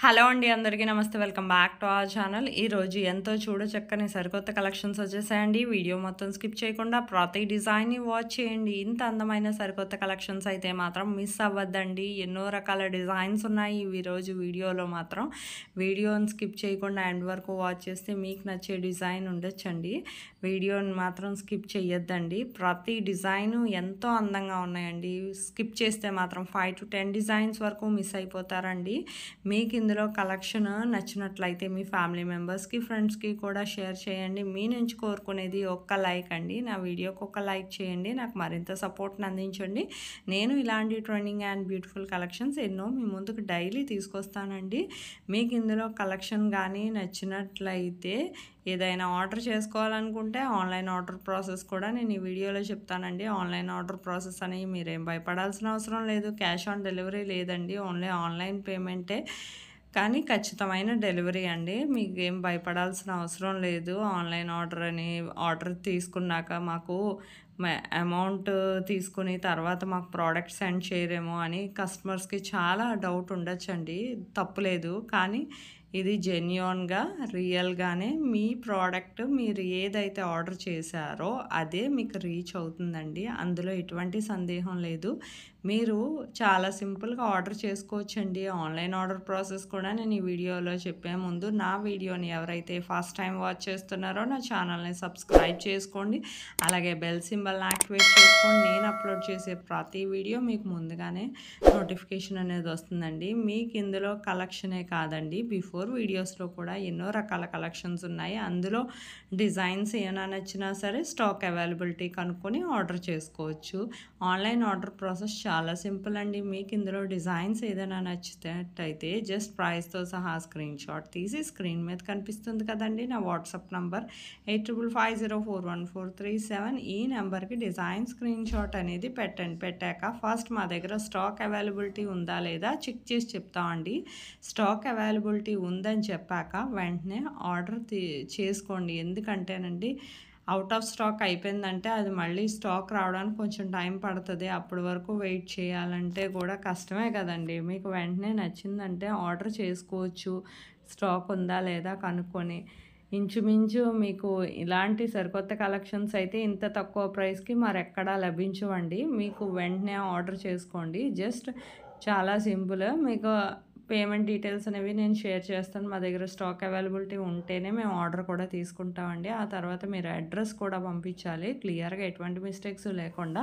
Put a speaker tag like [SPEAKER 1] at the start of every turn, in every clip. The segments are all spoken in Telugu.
[SPEAKER 1] హలో అండి అందరికీ నమస్తే welcome back to our channel. ఈరోజు ఎంతో చూడచక్కని సరికొత్త కలెక్షన్స్ వచ్చేసాయండి. వీడియో మొత్తం స్కిప్ చేయకుండా ప్రతి డిజైన్ని వాచ్ చేయండి. ఇంత అందమైన సరికొత్త కలెక్షన్స్ అయితే మాత్రం మిస్ అవ్వద్దండి. ఎన్నో రకాల డిజైన్స్ ఉన్నాయి ఈరోజు వీడియోలో మాత్రం. వీడియోని స్కిప్ చేయకుండా ఎండ్ వరకు వాచ్ చేస్తే మీకు నచ్చే డిజైన్ ఉండొచ్చండి. వీడియోని మాత్రం స్కిప్ చేయొద్దండి. ప్రతి డిజైను ఎంతో అందంగా ఉన్నాయండి. స్కిప్ చేస్తే మాత్రం 5 to 10 డిజైన్స్ వరకు మిస్ అయిపోతారండి. మీకు ఇందులో కలెక్షన్ నచ్చినట్లయితే మీ ఫ్యామిలీ మెంబర్స్కి ఫ్రెండ్స్కి కూడా షేర్ చేయండి. మీ నుంచి కోరుకునేది ఒక్క లైక్ అండి. నా వీడియోకి ఒక లైక్ చేయండి, నాకు మరింత సపోర్ట్ని అందించండి. నేను ఇలాంటి ట్రెండింగ్ అండ్ బ్యూటిఫుల్ కలెక్షన్స్ ఎన్నో మీ ముందుకు డైలీ తీసుకొస్తానండి. మీకు ఇందులో కలెక్షన్ కానీ నచ్చినట్లయితే ఏదైనా ఆర్డర్ చేసుకోవాలనుకుంటే ఆన్లైన్ ఆర్డర్ ప్రాసెస్ కూడా నేను ఈ వీడియోలో చెప్తానండి. ఆన్లైన్ ఆర్డర్ ప్రాసెస్ అని మీరేం భయపడాల్సిన అవసరం లేదు. క్యాష్ ఆన్ డెలివరీ లేదండి, ఓన్లీ ఆన్లైన్ పేమెంటే, కానీ ఖచ్చితమైన డెలివరీ అండి. మీకు ఏం భయపడాల్సిన అవసరం లేదు. ఆన్లైన్ ఆర్డర్ తీసుకున్నాక మాకు అమౌంట్ తీసుకుని తర్వాత మాకు ప్రోడక్ట్ సెండ్ చేయరేమో అని కస్టమర్స్కి చాలా డౌట్ ఉండొచ్చండి. తప్పులేదు, కానీ ఇది జెన్యూన్గా రియల్గానే మీ ప్రోడక్ట్ మీరు ఏదైతే ఆర్డర్ చేశారో అదే మీకు రీచ్ అవుతుందండి. అందులో ఎటువంటి సందేహం లేదు. మీరు చాలా సింపుల్గా ఆర్డర్ చేసుకోవచ్చండి. ఆన్లైన్ ఆర్డర్ ప్రాసెస్ కూడా నేను ఈ వీడియోలో చెప్పే ముందు నా వీడియోని ఎవరైతే ఫస్ట్ టైం వాచ్ చేస్తున్నారో నా ఛానల్ని సబ్స్క్రైబ్ చేసుకోండి. అలాగే బెల్ సింబల్ని యాక్టివేట్ చేసుకోండి. నేను అప్లోడ్ చేసే ప్రతి వీడియో మీకు ముందుగానే నోటిఫికేషన్ అనేది వస్తుందండి. మీకు ఇందులో కలెక్షనే కాదండి, బిఫోర్ వీడియోస్లో కూడా ఎన్నో రకాల కలెక్షన్స్ ఉన్నాయి. అందులో డిజైన్స్ ఏమైనా నచ్చినా సరే స్టాక్ అవైలబిలిటీ కనుక్కొని ఆర్డర్ చేసుకోవచ్చు. ఆన్లైన్ ఆర్డర్ ప్రాసెస్ చాలా సింపుల్ అండి. మీకు ఇందులో డిజైన్స్ ఏదైనా నచ్చినట్టయితే జస్ట్ ప్రైస్తో సహా స్క్రీన్ షాట్ తీసి స్క్రీన్ మీద కనిపిస్తుంది కదండి నా వాట్సాప్ నంబర్ 8550414437. ఈ నెంబర్కి డిజైన్ స్క్రీన్ షాట్ అనేది పెట్టండి. పెట్టాక ఫస్ట్ మా దగ్గర స్టాక్ అవైలబిలిటీ ఉందా లేదా చెక్ చేసి చెప్తామండి. స్టాక్ అవైలబిలిటీ ఉందని చెప్పాక వెంటనే ఆర్డర్ చేసుకోండి. ఎందుకంటేనండి అవుట్ ఆఫ్ స్టాక్ అయిపోయిందంటే అది మళ్ళీ స్టాక్ రావడానికి కొంచెం టైం పడుతుంది. అప్పటి వరకు వెయిట్ చేయాలంటే కూడా కష్టమే కదండి. మీకు వెంటనే నచ్చిందంటే ఆర్డర్ చేసుకోవచ్చు, స్టాక్ ఉందా లేదా కనుక్కొని. ఇంచుమించు మీకు ఇలాంటి సరికొత్త కలెక్షన్స్ అయితే ఇంత తక్కువ ప్రైస్కి మరెక్కడా లభించవండి. మీకు వెంటనే ఆర్డర్ చేసుకోండి. జస్ట్ చాలా సింపుల్. మీకు పేమెంట్ డీటెయిల్స్ అనేవి నేను షేర్ చేస్తాను. మా దగ్గర స్టాక్ అవైలబిలిటీ ఉంటేనే మేము ఆర్డర్ కూడా తీసుకుంటామండి. ఆ తర్వాత మీరు అడ్రస్ కూడా పంపించాలి క్లియర్గా, ఎటువంటి మిస్టేక్స్ లేకుండా.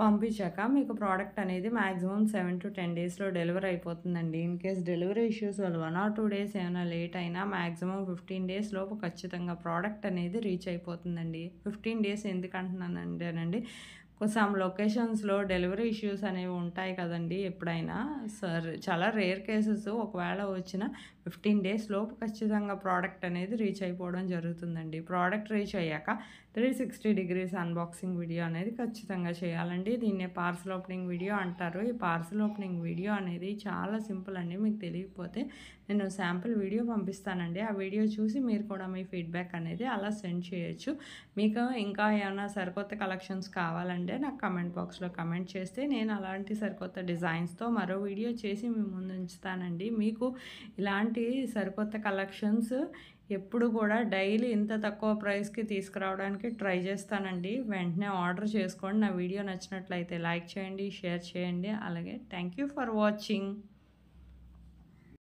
[SPEAKER 1] పంపించాక మీకు ప్రోడక్ట్ అనేది మ్యాక్సిమం 7 to 10 డేస్లో డెలివరీ అయిపోతుందండి. ఇన్ కేస్ డెలివరీ ఇష్యూస్ వల్ల 1 or 2 డేస్ ఏమైనా లేట్ అయినా మ్యాక్సిమం 15 డేస్ లోపు ఖచ్చితంగా ప్రోడక్ట్ అనేది రీచ్ అయిపోతుందండి. 15 డేస్ ఎందుకు అంటున్నానంటేనండి, సమ్ లొకేషన్స్లో డెలివరీ ఇష్యూస్ అనేవి ఉంటాయి కదండి. ఎప్పుడైనా చాలా రేర్ కేసెస్, ఒకవేళ వచ్చిన 15 డేస్ లోపు ఖచ్చితంగా ప్రోడక్ట్ అనేది రీచ్ అయిపోవడం జరుగుతుందండి. ప్రోడక్ట్ రీచ్ అయ్యాక 360 degrees అన్బాక్సింగ్ వీడియో అనేది ఖచ్చితంగా చేయాలండి. దీన్నే పార్సల్ ఓపెనింగ్ వీడియో అంటారు. ఈ పార్సల్ ఓపెనింగ్ వీడియో అనేది చాలా సింపుల్ అండి. మీకు తెలియకపోతే నేను శాంపుల్ వీడియో పంపిస్తానండి. ఆ వీడియో చూసి మీరు కూడా మీ ఫీడ్బ్యాక్ అనేది అలా సెండ్ చేయొచ్చు. మీకు ఇంకా ఏమైనా సరికొత్త కలెక్షన్స్ కావాలంటే నాకు కమెంట్ బాక్స్లో కమెంట్ చేస్తే నేను అలాంటి సరికొత్త డిజైన్స్తో మరో వీడియో చేసి మీ ముందు ఉంచుతానండి. మీకు ఇలాంటి సరికొత్త కలెక్షన్స్ ఎప్పుడు కూడా డైలీ ఇంత తక్కువ ప్రైస్కి తీసుకురావడానికి ట్రై చేస్తానండి. వెంటనే ఆర్డర్ చేసుకోండి. నా వీడియో నచ్చినట్లయితే లైక్ చేయండి, షేర్ చేయండి. అలాగే థ్యాంక్ యూ ఫర్ వాచింగ్.